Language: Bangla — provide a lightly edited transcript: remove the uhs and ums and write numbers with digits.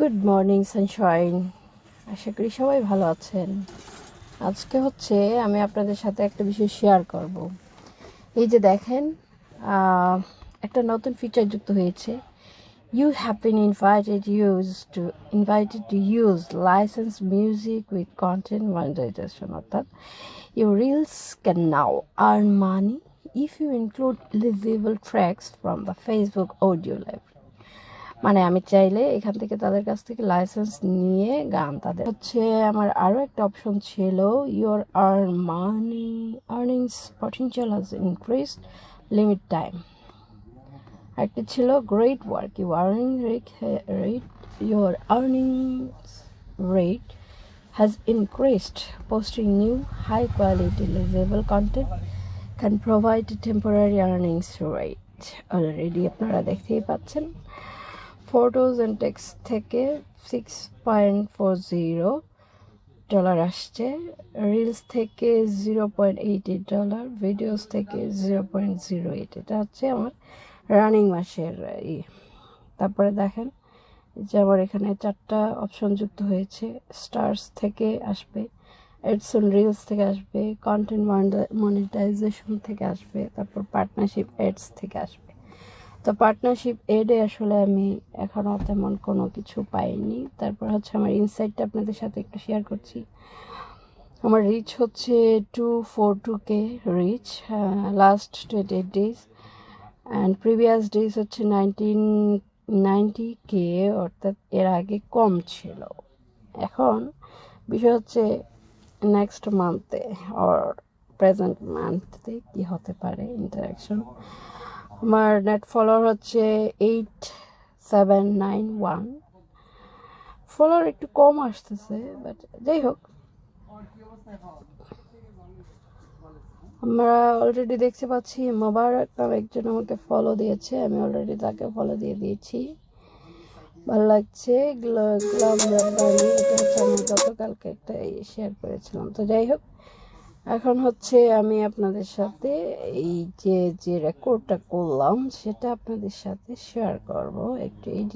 Good morning Sunshine. আশা করি সবাই ভালো আছেন। আজকে আমি আপনাদের সাথে একটা বিষয় শেয়ার করব। এই যে দেখেন, একটা নতুন ফিচার যুক্ত হয়েছে। You have been invited to use licensed music with content monetization. অর্থাৎ your reels can now earn money if you include listenable tracks from the Facebook audio library. মানে আমি চাইলে এখান থেকে তাদের কাছ থেকে লাইসেন্স নিয়ে গান তাদের আমার আরও একটা অপশন ছিল, your earnings potential has increased limit time. একটা ছিল great work, your earnings rate has increased. Posting new high quality listenable content can provide a temporary earnings rate. Already আপনারা দেখতেই পাচ্ছেন ফটোজ অ্যান্ড টেক্সট থেকে $6.40 আসছে, রিলস থেকে $0.88, ভিডিওস থেকে 0.08। এটা আমার রানিং মাসের তারপরে দেখেন যে আমার এখানে 4টা অপশন যুক্ত হয়েছে। স্টার্স থেকে আসবে, এডস অন রিলস থেকে আসবে, কন্টেন্ট মনিটাইজেশন থেকে আসবে, তারপর পার্টনারশিপ এডস থেকে আসবে। তো পার্টনারশিপ এডে আসলে আমি এখনও তেমন কোনো কিছু পাইনি। তারপর আমার ইনসাইটটা আপনাদের সাথে একটু শেয়ার করছি। আমার reach 242K reach last 28 days, and previous days 1990K, অর্থাৎ এর আগে কম ছিল। এখন বিষয় নেক্সট মান্থে অর প্রেজেন্ট মান্থে কি হতে পারে ইন্টারাকশন। আমার নেট ফলোয়ার 8791। ফলোয়ার একটু কম আসতেছে, বাট যাই হোক, আমরা অলরেডি দেখতে পাচ্ছি মোবারক নামে একজন আমাকে ফলো দিয়েছে, আমি অলরেডি তাকে ফলো দিয়ে দিয়েছি। ভালো লাগছে। গ্লাম রাব্বানি, এটা আমি গতকালকে একটা শেয়ার করেছিলাম। তো যাই হোক, এখন আমি আপনাদের সাথে এই যে রেকর্ডটা করলাম সেটা আপনাদের সাথে শেয়ার করব। একটু এডিট